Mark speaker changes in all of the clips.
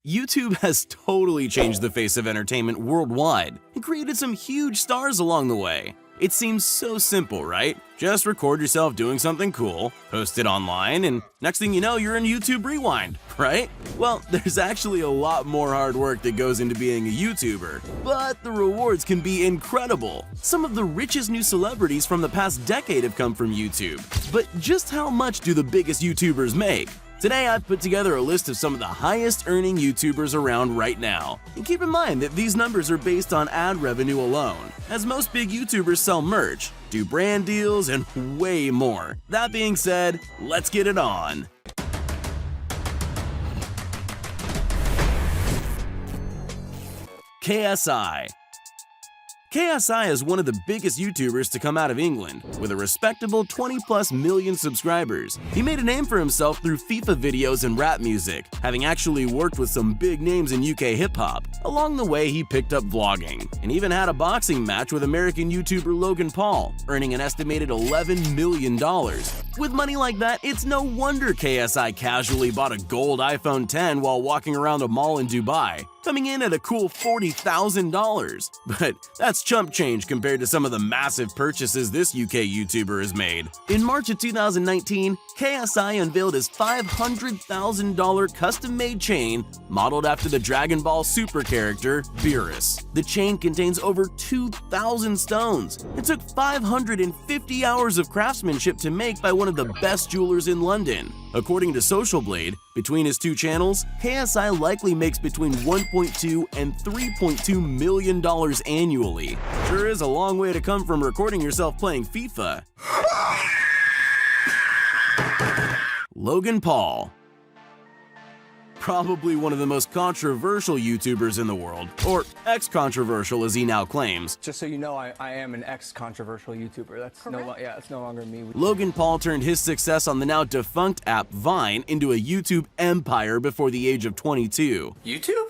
Speaker 1: YouTube has totally changed the face of entertainment worldwide and created some huge stars along the way. It seems so simple, right? Just record yourself doing something cool, post it online, and next thing you know, you're in YouTube Rewind, right? Well, there's actually a lot more hard work that goes into being a YouTuber, but the rewards can be incredible. Some of the richest new celebrities from the past decade have come from YouTube. But just how much do the biggest YouTubers make? Today I've put together a list of some of the highest earning YouTubers around right now. And keep in mind that these numbers are based on ad revenue alone, as most big YouTubers sell merch, do brand deals, and way more. That being said, let's get it on. KSI. KSI is one of the biggest YouTubers to come out of England, with a respectable 20+ million subscribers. He made a name for himself through FIFA videos and rap music, having actually worked with some big names in UK hip-hop. Along the way, he picked up vlogging, and even had a boxing match with American YouTuber Logan Paul, earning an estimated $11 million. With money like that, it's no wonder KSI casually bought a gold iPhone X while walking around a mall in Dubai, coming in at a cool $40,000. But that's chump change compared to some of the massive purchases this UK YouTuber has made. In March of 2019, KSI unveiled his $500,000 custom-made chain modeled after the Dragon Ball Super character, Beerus. The chain contains over 2,000 stones. It took 550 hours of craftsmanship to make by one of the best jewelers in London. According to Social Blade, between his two channels, KSI likely makes between $1.2 and $3.2 million annually. Sure is a long way to come from recording yourself playing FIFA. Logan Paul. Probably one of the most controversial YouTubers in the world, or ex-controversial as he now claims.
Speaker 2: Just so you know, I am an ex-controversial YouTuber. That's no longer me.
Speaker 1: Logan Paul turned his success on the now defunct app Vine into a YouTube empire before the age of 22.
Speaker 3: YouTube?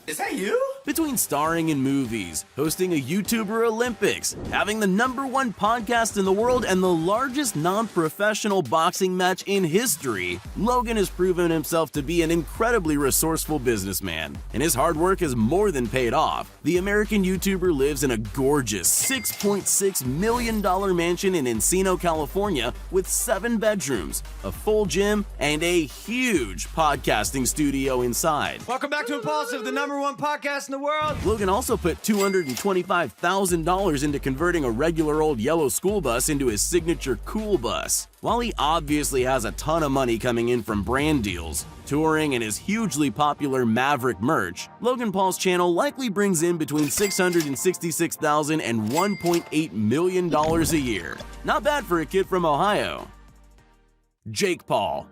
Speaker 3: Is that you?
Speaker 1: Between starring in movies, hosting a YouTuber Olympics, having the #1 podcast in the world, and the largest non-professional boxing match in history, Logan has proven himself to be an incredibly resourceful businessman, and his hard work has more than paid off. The American YouTuber lives in a gorgeous $6.6 million mansion in Encino, California, with 7 bedrooms, a full gym, and a huge podcasting studio inside.
Speaker 4: Welcome back to Impulsive, the #1 podcast in the world.
Speaker 1: Logan also put $225,000 into converting a regular old yellow school bus into his signature cool bus. While he obviously has a ton of money coming in from brand deals, touring, and his hugely popular Maverick merch, Logan Paul's channel likely brings in between $666,000 and $1.8 million a year. Not bad for a kid from Ohio. Jake Paul.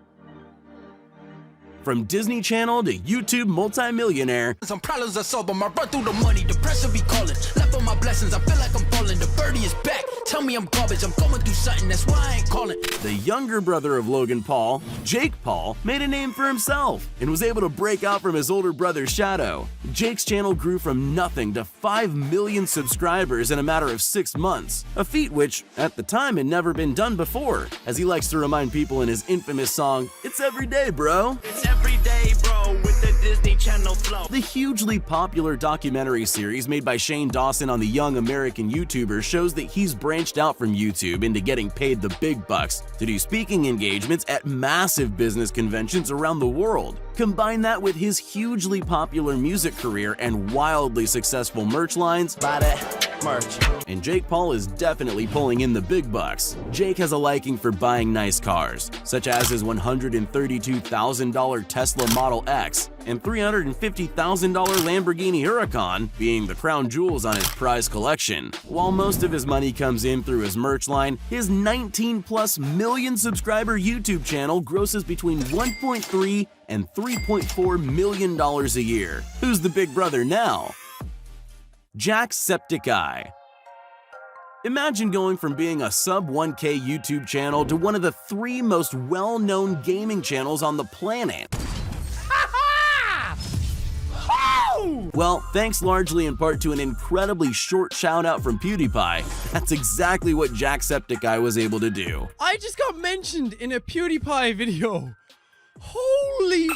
Speaker 1: From Disney Channel to YouTube multimillionaire,
Speaker 5: some problems I solve, but I run through the money, the pressure be calling. Left on my blessings, I feel like I'm falling. The birdie is back, tell me I'm garbage, I'm going through something, that's why I ain't calling.
Speaker 1: The younger brother of Logan Paul, Jake Paul, made a name for himself and was able to break out from his older brother's shadow. Jake's channel grew from nothing to 5 million subscribers in a matter of 6 months, a feat which, at the time, had never been done before, as he likes to remind people in his infamous song, "It's every day, bro."
Speaker 3: It's every day, bro, with the Disney Channel flow.
Speaker 1: The hugely popular documentary series made by Shane Dawson on the young American YouTuber shows that he's branched out from YouTube into getting paid the big bucks to do speaking engagements at massive business conventions around the world. Combine that with his hugely popular music career and wildly successful merch lines, buy that merch, and Jake Paul is definitely pulling in the big bucks. Jake has a liking for buying nice cars, such as his $132,000 Tesla Model X and $350,000 Lamborghini Huracan being the crown jewels on his prize collection. While most of his money comes in through his merch line, his 19+ million subscriber YouTube channel grosses between $1.3 and $3.4 million a year. Who's the big brother now? Jacksepticeye. Imagine going from being a sub-1K YouTube channel to one of the 3 most well-known gaming channels on the planet. Well, thanks largely in part to an incredibly short shout-out from PewDiePie, that's exactly what Jacksepticeye was able to do.
Speaker 4: I just got mentioned in a PewDiePie video. Holy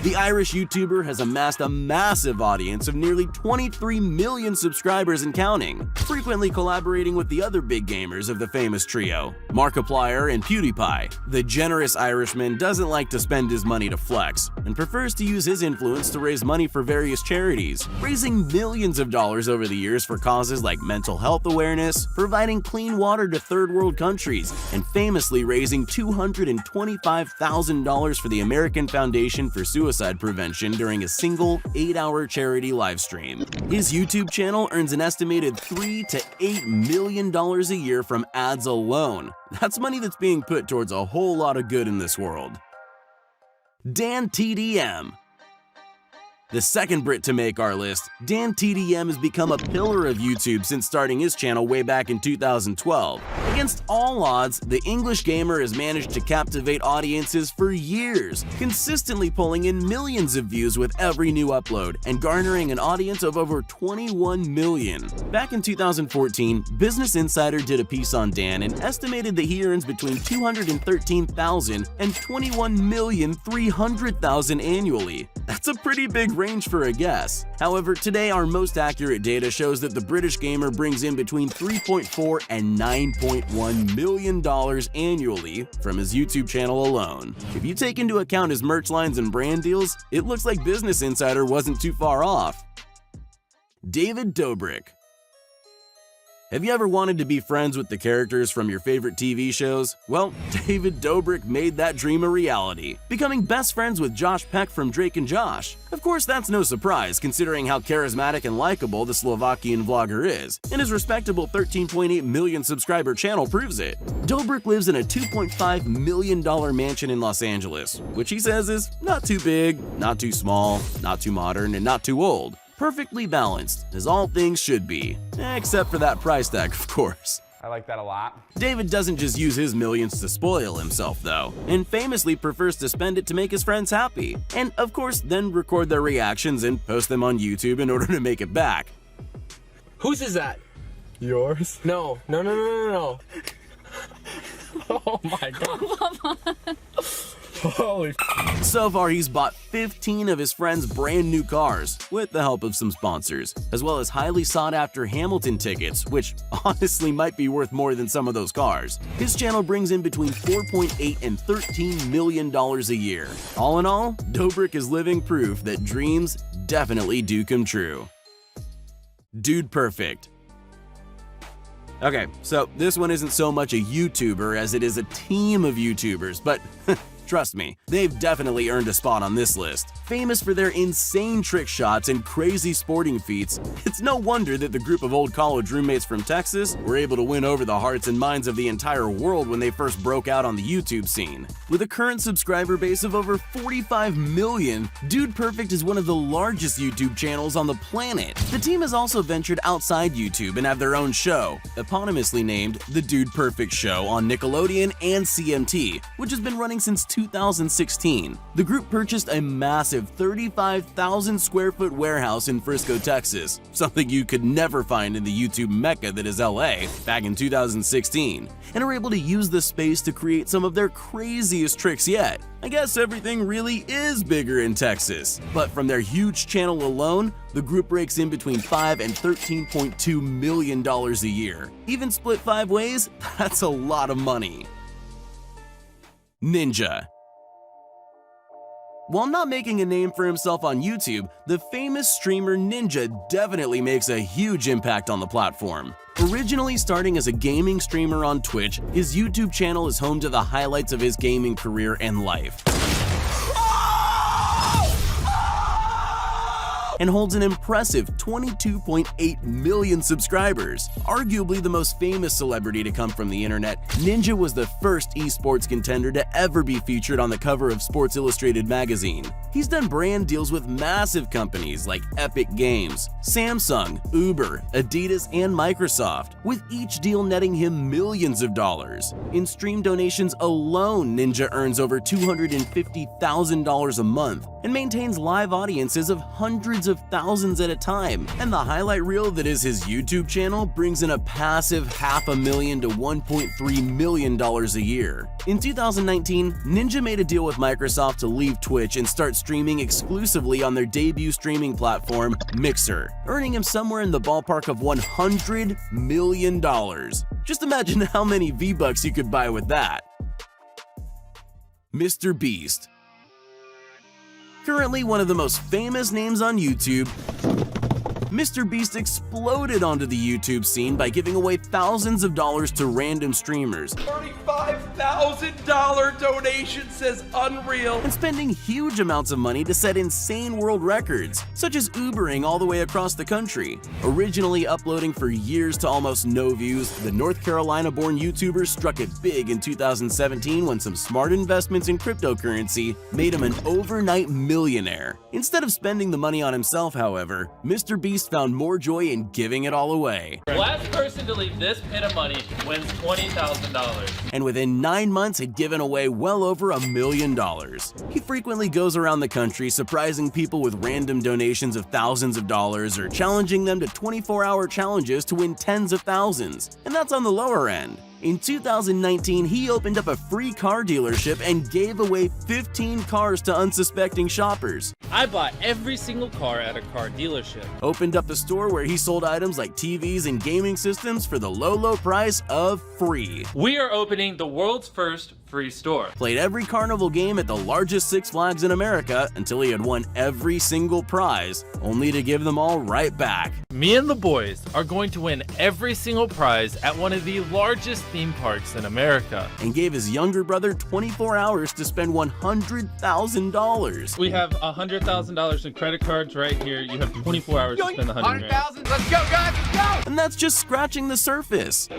Speaker 1: The Irish YouTuber has amassed a massive audience of nearly 23 million subscribers and counting, frequently collaborating with the other big gamers of the famous trio, Markiplier and PewDiePie. The generous Irishman doesn't like to spend his money to flex, and prefers to use his influence to raise money for various charities, raising millions of dollars over the years for causes like mental health awareness, providing clean water to third world countries, and famously raising $225,000 for the American Foundation for Suicide Prevention during a single 8-hour charity livestream. His YouTube channel earns an estimated $3 to $8 million a year from ads alone. That's money that's being put towards a whole lot of good in this world. Dan TDM. The second Brit to make our list, Dan TDM has become a pillar of YouTube since starting his channel way back in 2012. Against all odds, the English gamer has managed to captivate audiences for years, consistently pulling in millions of views with every new upload and garnering an audience of over 21 million. Back in 2014, Business Insider did a piece on Dan and estimated that he earns between $213,000 and $21,300,000 annually. That's a pretty big range for a guess. However, today our most accurate data shows that the British gamer brings in between $3.4 and $9.1 million annually from his YouTube channel alone. If you take into account his merch lines and brand deals, it looks like Business Insider wasn't too far off. David Dobrik. Have you ever wanted to be friends with the characters from your favorite TV shows? Well, David Dobrik made that dream a reality, becoming best friends with Josh Peck from Drake and Josh. Of course, that's no surprise considering how charismatic and likable the Slovakian vlogger is, and his respectable 13.8 million subscriber channel proves it. Dobrik lives in a $2.5 million mansion in Los Angeles, which he says is not too big, not too small, not too modern, and not too old. Perfectly balanced, as all things should be. Except for that price tag, of course.
Speaker 2: I like that a lot.
Speaker 1: David doesn't just use his millions to spoil himself, though, and famously prefers to spend it to make his friends happy. And, of course, then record their reactions and post them on YouTube in order to make it back.
Speaker 6: Whose is that?
Speaker 2: Yours?
Speaker 6: No. Oh my god. Holy
Speaker 1: So far, he's bought 15 of his friends' brand new cars, with the help of some sponsors, as well as highly sought after Hamilton tickets, which honestly might be worth more than some of those cars. His channel brings in between $4.8 and $13 million a year. All in all, Dobrik is living proof that dreams definitely do come true. Dude Perfect. Okay, so this one isn't so much a YouTuber as it is a team of YouTubers, but trust me, they've definitely earned a spot on this list. Famous for their insane trick shots and crazy sporting feats, it's no wonder that the group of old college roommates from Texas were able to win over the hearts and minds of the entire world when they first broke out on the YouTube scene. With a current subscriber base of over 45 million, Dude Perfect is one of the largest YouTube channels on the planet. The team has also ventured outside YouTube and have their own show, eponymously named The Dude Perfect Show on Nickelodeon and CMT, which has been running since 2016. The group purchased a massive 35,000 square foot warehouse in Frisco, Texas, something you could never find in the YouTube mecca that is LA, back in 2016, and are able to use the space to create some of their craziest tricks yet. I guess everything really is bigger in Texas. But from their huge channel alone, the group rakes in between $5 and $13.2 million a year. Even split 5 ways, that's a lot of money. Ninja. While not making a name for himself on YouTube, the famous streamer Ninja definitely makes a huge impact on the platform. Originally starting as a gaming streamer on Twitch, his YouTube channel is home to the highlights of his gaming career and life, and holds an impressive 22.8 million subscribers. Arguably the most famous celebrity to come from the internet, Ninja was the first esports contender to ever be featured on the cover of Sports Illustrated magazine. He's done brand deals with massive companies like Epic Games, Samsung, Uber, Adidas, and Microsoft, with each deal netting him millions of dollars. In stream donations alone, Ninja earns over $250,000 a month, and maintains live audiences of hundreds of thousands at a time. And the highlight reel that is his YouTube channel brings in a passive $500,000 to $1.3 million a year. In 2019, Ninja made a deal with Microsoft to leave Twitch and start streaming exclusively on their debut streaming platform, Mixer, earning him somewhere in the ballpark of $100 million. Just imagine how many V-Bucks you could buy with that. MrBeast. Currently one of the most famous names on YouTube, MrBeast exploded onto the YouTube scene by giving away thousands of dollars to random streamers.
Speaker 7: $35,000 donation says unreal.
Speaker 1: And spending huge amounts of money to set insane world records, such as Ubering all the way across the country. Originally uploading for years to almost no views, the North Carolina-born YouTuber struck it big in 2017 when some smart investments in cryptocurrency made him an overnight millionaire. Instead of spending the money on himself, however, MrBeast found more joy in giving it all away.
Speaker 8: Last person to leave this pit of money wins $20,000.
Speaker 1: And within 9 months had given away well over $1 million. He frequently goes around the country surprising people with random donations of thousands of dollars or challenging them to 24-hour challenges to win tens of thousands. And that's on the lower end. In 2019, he opened up a free car dealership and gave away 15 cars to unsuspecting shoppers.
Speaker 8: I bought every single car at a car dealership.
Speaker 1: Opened up a store where he sold items like TVs and gaming systems for the low price of free.
Speaker 8: We are opening the world's first free store.
Speaker 1: Played every carnival game at the largest Six Flags in America until he had won every single prize, only to give them all right back.
Speaker 8: Me and the boys are going to win every single prize at one of the largest theme parks in America.
Speaker 1: And gave his younger brother 24 hours to spend $100,000.
Speaker 8: We have $100,000 in credit cards right here. You have 24 hours to spend the $100,000.
Speaker 4: Let's go, guys, let's go!
Speaker 1: And that's just scratching the surface.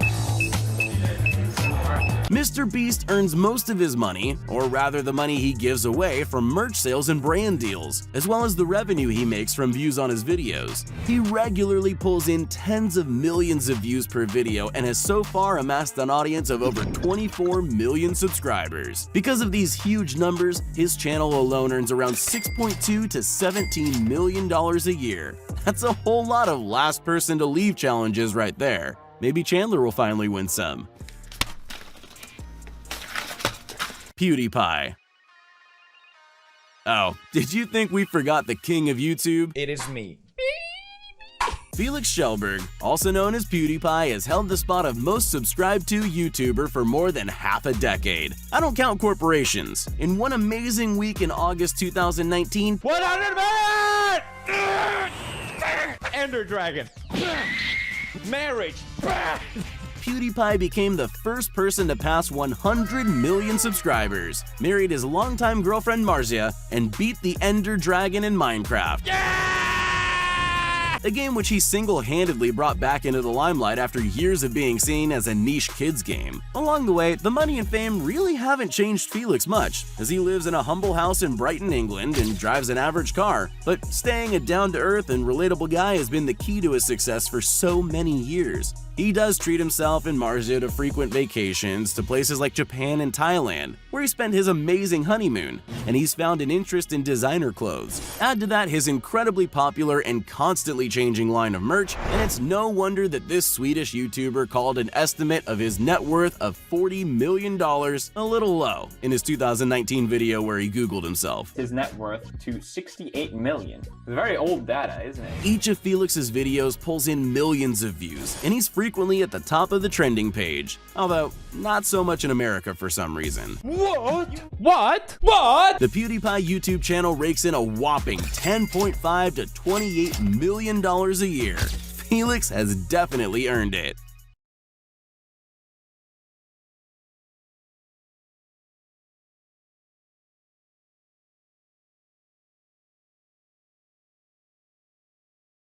Speaker 1: MrBeast earns most of his money, or rather the money he gives away, from merch sales and brand deals, as well as the revenue he makes from views on his videos. He regularly pulls in tens of millions of views per video and has so far amassed an audience of over 24 million subscribers. Because of these huge numbers, his channel alone earns around $6.2 to $17 million a year. That's a whole lot of last person to leave challenges right there. Maybe Chandler will finally win some. PewDiePie. Oh, did you think we forgot the king of YouTube?
Speaker 4: It is me.
Speaker 1: Felix Schellberg, also known as PewDiePie, has held the spot of most subscribed to YouTuber for more than half a decade. I don't count corporations. In one amazing week in August 2019,
Speaker 4: 100 million! Ender Dragon. Marriage.
Speaker 1: PewDiePie became the first person to pass 100 million subscribers, married his longtime girlfriend Marzia, and beat the Ender Dragon in Minecraft. A game which he single-handedly brought back into the limelight after years of being seen as a niche kids game. Along the way, the money and fame really haven't changed Felix much, as he lives in a humble house in Brighton, England, and drives an average car. But staying a down-to-earth and relatable guy has been the key to his success for so many years. He does treat himself and Marzia to frequent vacations to places like Japan and Thailand, where he spent his amazing honeymoon, and he's found an interest in designer clothes. Add to that his incredibly popular and constantly changing line of merch, and it's no wonder that this Swedish YouTuber called an estimate of his net worth of $40 million a little low in his 2019 video where he Googled himself.
Speaker 9: His net worth to 68 million. Very old data, isn't it?
Speaker 1: Each of Felix's videos pulls in millions of views, and he's frequently at the top of the trending page, although not so much in America for some reason.
Speaker 8: What?
Speaker 1: The PewDiePie YouTube channel rakes in a whopping $10.5 to $28 million a year. Felix has definitely earned it.